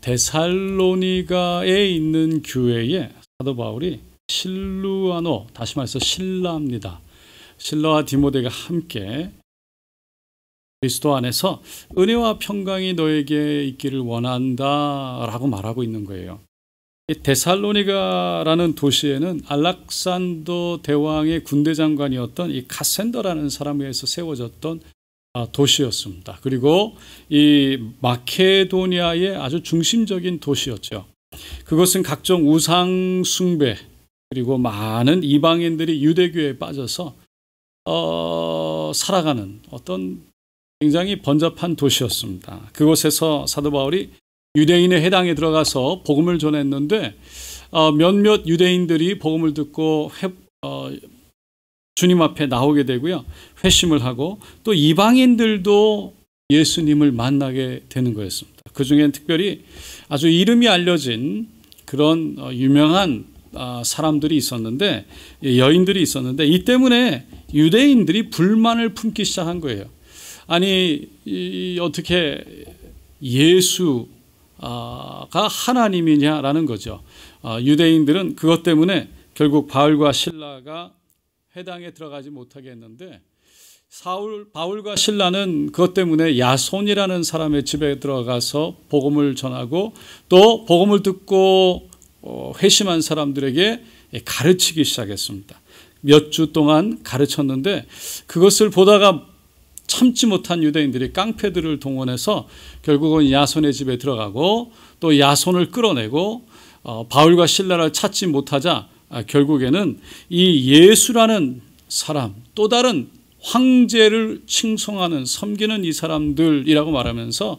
데살로니가에 있는 교회에 사도 바울이 실루아노, 다시 말해서 실라입니다. 실라와 디모데가 함께 그리스도 안에서 은혜와 평강이 너에게 있기를 원한다라고 말하고 있는 거예요. 이 데살로니가라는 도시에는 알렉산더 대왕의 군대 장관이었던 이 카센더라는 사람에 의해서 세워졌던 도시였습니다. 그리고 이 마케도니아의 아주 중심적인 도시였죠. 그것은 각종 우상 숭배 그리고 많은 이방인들이 유대교에 빠져서 살아가는 어떤 굉장히 번잡한 도시였습니다. 그곳에서 사도 바울이 유대인의 회당에 들어가서 복음을 전했는데 몇몇 유대인들이 복음을 듣고 주님 앞에 나오게 되고요. 회심을 하고 또 이방인들도 예수님을 만나게 되는 거였습니다. 그 중엔 특별히 아주 이름이 알려진 그런 유명한 사람들이 있었는데, 여인들이 있었는데, 이 때문에 유대인들이 불만을 품기 시작한 거예요. 아니, 어떻게 예수가 하나님이냐라는 거죠. 유대인들은 그것 때문에 결국 바울과 실라가 회당에 들어가지 못하게 했는데, 바울과 실라는 그것 때문에 야손이라는 사람의 집에 들어가서 복음을 전하고 또 복음을 듣고 회심한 사람들에게 가르치기 시작했습니다. 몇 주 동안 가르쳤는데 그것을 보다가 참지 못한 유대인들이 깡패들을 동원해서 결국은 야손의 집에 들어가고 또 야손을 끌어내고 바울과 실라를 찾지 못하자 결국에는 이 예수라는 사람, 또 다른 황제를 칭송하는 섬기는 이 사람들이라고 말하면서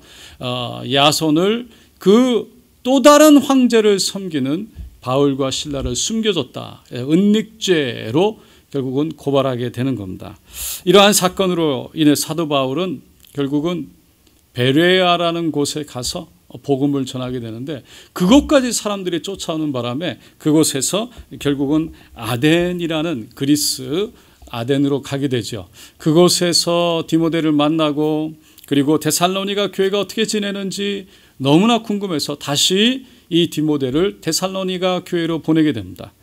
야손을 그 또 다른 황제를 섬기는 바울과 실라를 숨겨줬다. 은닉죄로 결국은 고발하게 되는 겁니다. 이러한 사건으로 인해 사도 바울은 결국은 베레아라는 곳에 가서 복음을 전하게 되는데 그곳까지 사람들이 쫓아오는 바람에 그곳에서 결국은 아덴이라는 그리스 아덴으로 가게 되죠. 그곳에서 디모데를 만나고 그리고 데살로니가 교회가 어떻게 지내는지 너무나 궁금해서 다시 이 디모데를 데살로니가 교회로 보내게 됩니다.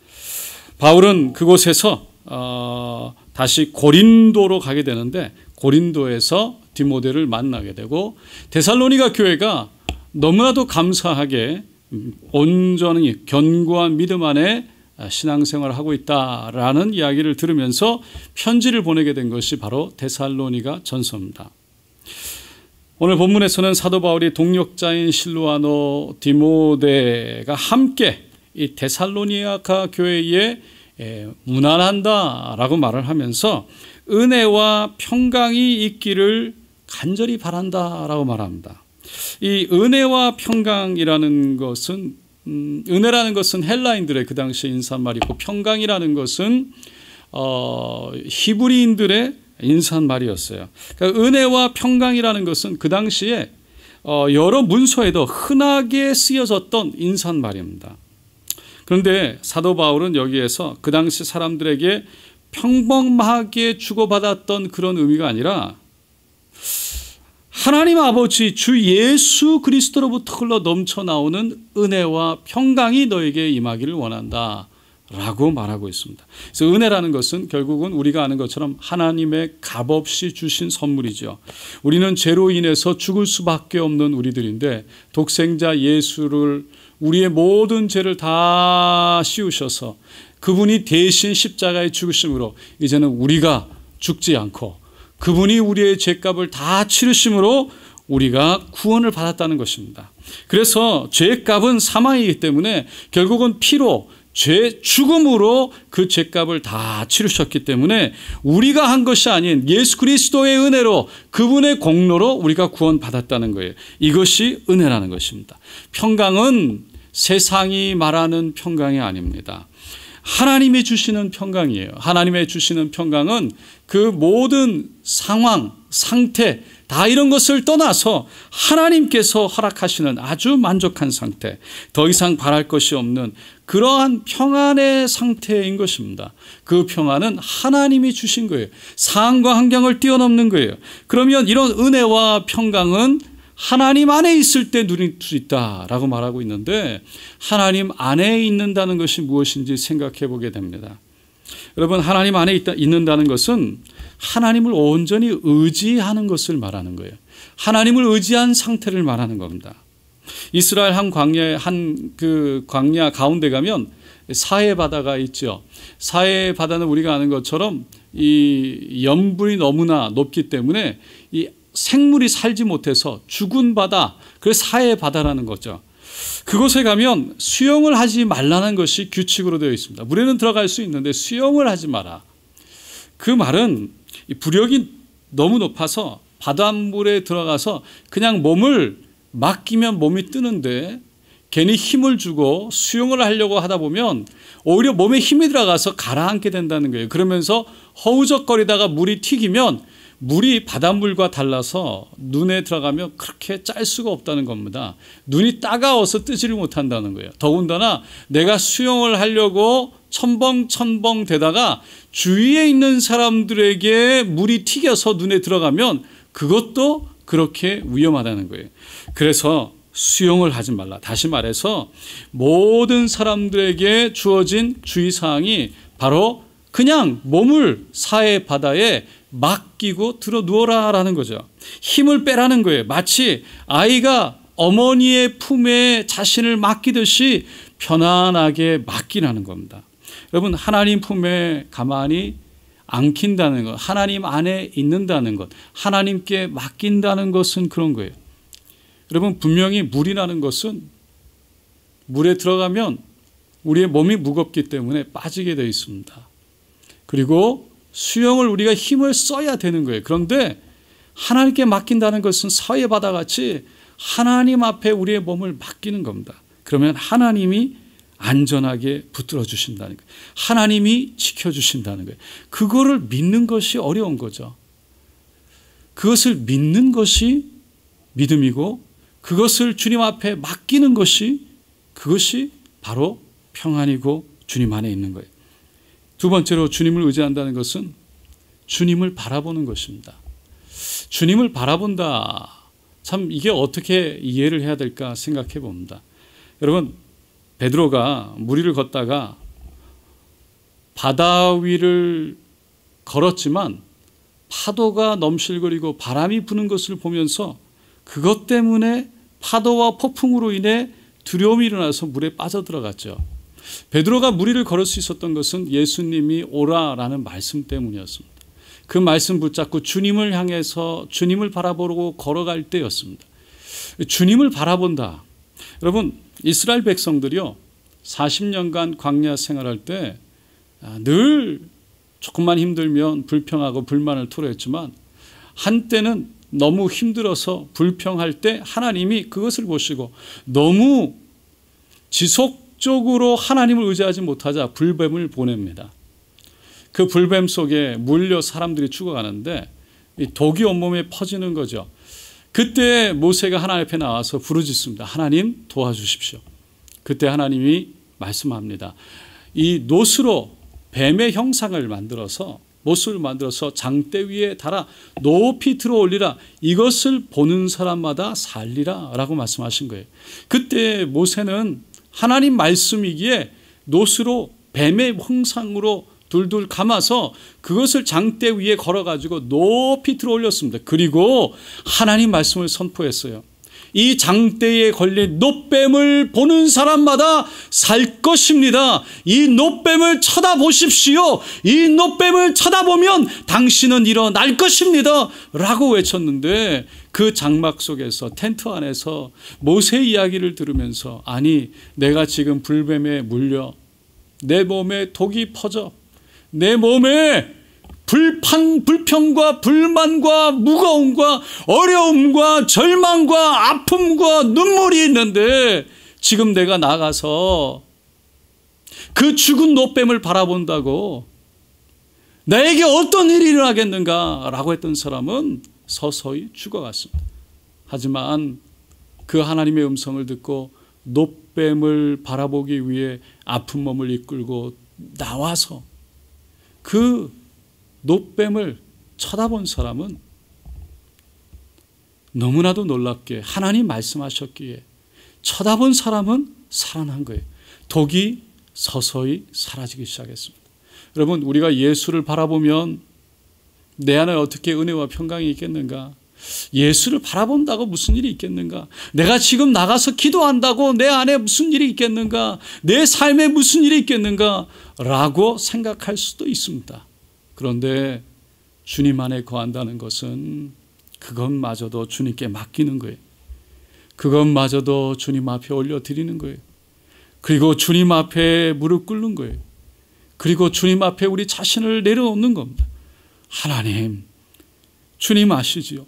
바울은 그곳에서 다시 고린도로 가게 되는데 고린도에서 디모데를 만나게 되고 데살로니가 교회가 너무나도 감사하게 온전히 견고한 믿음 안에 신앙생활을 하고 있다라는 이야기를 들으면서 편지를 보내게 된 것이 바로 데살로니가 전서입니다. 오늘 본문에서는 사도 바울이 동역자인 실루아노, 디모데가 함께 이 데살로니가 교회에 문안한다라고 말을 하면서 은혜와 평강이 있기를 간절히 바란다라고 말합니다. 이 은혜와 평강이라는 것은 은혜라는 것은 헬라인들의 그 당시 인사말이고 평강이라는 것은 히브리인들의 인사말이었어요. 그러니까 은혜와 평강이라는 것은 그 당시에 여러 문서에도 흔하게 쓰여졌던 인사말입니다. 그런데 사도 바울은 여기에서 그 당시 사람들에게 평범하게 주고받았던 그런 의미가 아니라 하나님 아버지 주 예수 그리스도로부터 흘러 넘쳐나오는 은혜와 평강이 너에게 임하기를 원한다 라고 말하고 있습니다. 그래서 은혜라는 것은 결국은 우리가 아는 것처럼 하나님의 값없이 주신 선물이죠. 우리는 죄로 인해서 죽을 수밖에 없는 우리들인데 독생자 예수를 우리의 모든 죄를 다 씌우셔서 그분이 대신 십자가에 죽으심으로 이제는 우리가 죽지 않고 그분이 우리의 죄값을 다 치르심으로 우리가 구원을 받았다는 것입니다. 그래서 죄값은 사망이기 때문에 결국은 피로 죽음으로 그 죄값을 다 치르셨기 때문에 우리가 한 것이 아닌 예수 그리스도의 은혜로 그분의 공로로 우리가 구원받았다는 거예요. 이것이 은혜라는 것입니다. 평강은 세상이 말하는 평강이 아닙니다. 하나님이 주시는 평강이에요. 하나님의 주시는 평강은 그 모든 상황, 상태 다 이런 것을 떠나서 하나님께서 허락하시는 아주 만족한 상태, 더 이상 바랄 것이 없는 그러한 평안의 상태인 것입니다. 그 평안은 하나님이 주신 거예요. 상황과 환경을 뛰어넘는 거예요. 그러면 이런 은혜와 평강은 하나님 안에 있을 때 누릴 수 있다라고 말하고 있는데, 하나님 안에 있는다는 것이 무엇인지 생각해 보게 됩니다. 여러분, 하나님 안에 있는다는 것은 하나님을 온전히 의지하는 것을 말하는 거예요. 하나님을 의지한 상태를 말하는 겁니다. 이스라엘 한 광야에 그 광야 가운데 가면 사해 바다가 있죠. 사해 바다는 우리가 아는 것처럼 이 염분이 너무나 높기 때문에 이 생물이 살지 못해서 죽은 바다, 그래서 사해 바다라는 거죠. 그곳에 가면 수영을 하지 말라는 것이 규칙으로 되어 있습니다. 물에는 들어갈 수 있는데 수영을 하지 마라. 그 말은 부력이 너무 높아서 바닷물에 들어가서 그냥 몸을 맡기면 몸이 뜨는데, 괜히 힘을 주고 수영을 하려고 하다 보면 오히려 몸에 힘이 들어가서 가라앉게 된다는 거예요. 그러면서 허우적거리다가 물이 튀기면 물이 바닷물과 달라서 눈에 들어가면 그렇게 짤 수가 없다는 겁니다. 눈이 따가워서 뜨지를 못한다는 거예요. 더군다나 내가 수영을 하려고 첨벙첨벙 되다가 주위에 있는 사람들에게 물이 튀겨서 눈에 들어가면 그것도 그렇게 위험하다는 거예요. 그래서 수영을 하지 말라. 다시 말해서 모든 사람들에게 주어진 주의사항이 바로 그냥 몸을 사해 바다에 맡기고 들어 누워라라는 거죠. 힘을 빼라는 거예요. 마치 아이가 어머니의 품에 자신을 맡기듯이 편안하게 맡기라는 겁니다. 여러분, 하나님 품에 가만히 안긴다는 것, 하나님 안에 있는다는 것, 하나님께 맡긴다는 것은 그런 거예요. 여러분, 분명히 물이라는 것은 물에 들어가면 우리의 몸이 무겁기 때문에 빠지게 되어 있습니다. 그리고 수영을 우리가 힘을 써야 되는 거예요. 그런데 하나님께 맡긴다는 것은 사해 바다같이 하나님 앞에 우리의 몸을 맡기는 겁니다. 그러면 하나님이 안전하게 붙들어 주신다는 거예요. 하나님이 지켜주신다는 거예요. 그거를 믿는 것이 어려운 거죠. 그것을 믿는 것이 믿음이고, 그것을 주님 앞에 맡기는 것이, 그것이 바로 평안이고 주님 안에 있는 거예요. 두 번째로 주님을 의지한다는 것은 주님을 바라보는 것입니다. 주님을 바라본다. 참 이게 어떻게 이해를 해야 될까 생각해 봅니다. 여러분, 베드로가 물 위를 걷다가 바다 위를 걸었지만 파도가 넘실거리고 바람이 부는 것을 보면서 그것 때문에 파도와 폭풍으로 인해 두려움이 일어나서 물에 빠져들어갔죠. 베드로가 물 위를 걸을 수 있었던 것은 예수님이 오라라는 말씀 때문이었습니다. 그 말씀 붙잡고 주님을 향해서 주님을 바라보고 걸어갈 때였습니다. 주님을 바라본다. 여러분, 이스라엘 백성들이요 40년간 광야 생활할 때 늘 조금만 힘들면 불평하고 불만을 토로했지만, 한때는 너무 힘들어서 불평할 때 하나님이 그것을 보시고 너무 지속적으로 하나님을 의지하지 못하자 불뱀을 보냅니다. 그 불뱀 속에 물려 사람들이 죽어가는데 이 독이 온몸에 퍼지는 거죠. 그때 모세가 하나님 앞에 나와서 부르짖습니다. 하나님 도와주십시오. 그때 하나님이 말씀합니다. 이 놋으로 뱀의 형상을 만들어서, 못을 만들어서 장대 위에 달아 높이 들어 올리라. 이것을 보는 사람마다 살리라 라고 말씀하신 거예요. 그때 모세는 하나님 말씀이기에 놋으로 뱀의 형상으로 둘둘 감아서 그것을 장대 위에 걸어가지고 높이 들어 올렸습니다. 그리고 하나님 말씀을 선포했어요. 이 장대에 걸린 놋뱀을 보는 사람마다 살 것입니다. 이 놋뱀을 쳐다보십시오. 이 놋뱀을 쳐다보면 당신은 일어날 것입니다 라고 외쳤는데, 그 장막 속에서 텐트 안에서 모세 이야기를 들으면서, 아니 내가 지금 불뱀에 물려 내 몸에 독이 퍼져 내 몸에 불평과 불만과 무거움과 어려움과 절망과 아픔과 눈물이 있는데, 지금 내가 나가서 그 죽은 놋뱀을 바라본다고 나에게 어떤 일이 일어나겠는가 라고 했던 사람은 서서히 죽어갔습니다. 하지만 그 하나님의 음성을 듣고 놋뱀을 바라보기 위해 아픈 몸을 이끌고 나와서 그 놋뱀을 쳐다본 사람은 너무나도 놀랍게 하나님 말씀하셨기에 쳐다본 사람은 살아난 거예요. 독이 서서히 사라지기 시작했습니다. 여러분, 우리가 예수를 바라보면 내 안에 어떻게 은혜와 평강이 있겠는가? 예수를 바라본다고 무슨 일이 있겠는가? 내가 지금 나가서 기도한다고 내 안에 무슨 일이 있겠는가? 내 삶에 무슨 일이 있겠는가? 라고 생각할 수도 있습니다. 그런데 주님 안에 거한다는 것은 그것마저도 주님께 맡기는 거예요. 그것마저도 주님 앞에 올려드리는 거예요. 그리고 주님 앞에 무릎 꿇는 거예요. 그리고 주님 앞에 우리 자신을 내려놓는 겁니다. 하나님, 주님 아시지요.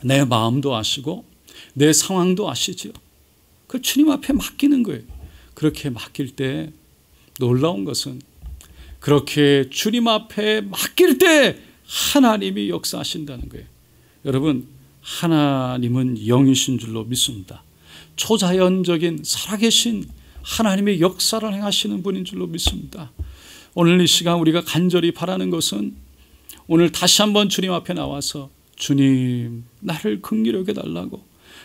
내 마음도 아시고 내 상황도 아시지요. 그 주님 앞에 맡기는 거예요. 그렇게 맡길 때 놀라운 것은 그렇게 주님 앞에 맡길 때 하나님이 역사하신다는 거예요. 여러분, 하나님은 영이신 줄로 믿습니다. 초자연적인 살아계신 하나님의 역사를 행하시는 분인 줄로 믿습니다. 오늘 이 시간 우리가 간절히 바라는 것은 오늘 다시 한번 주님 앞에 나와서 주님, 나를 긍휼히 여겨달라고,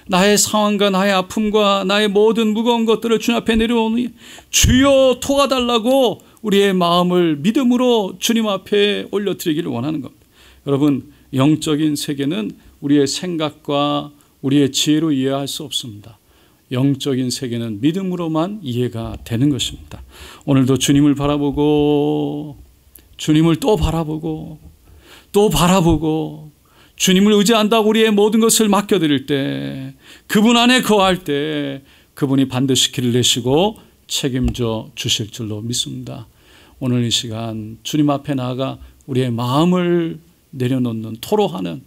나의 상황과 나의 아픔과 나의 모든 무거운 것들을 주님 앞에 내려오니 주여 도와달라고 우리의 마음을 믿음으로 주님 앞에 올려드리기를 원하는 겁니다. 여러분, 영적인 세계는 우리의 생각과 우리의 지혜로 이해할 수 없습니다. 영적인 세계는 믿음으로만 이해가 되는 것입니다. 오늘도 주님을 바라보고 주님을 또 바라보고 또 바라보고 주님을 의지한다고 우리의 모든 것을 맡겨드릴 때, 그분 안에 거할 때 그분이 반드시 길을 내시고 책임져 주실 줄로 믿습니다. 오늘 이 시간 주님 앞에 나아가 우리의 마음을 내려놓는, 토로하는,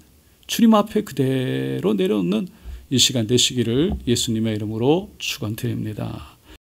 주님 앞에 그대로 내려놓는 이 시간 되시기를 예수님의 이름으로 축원드립니다.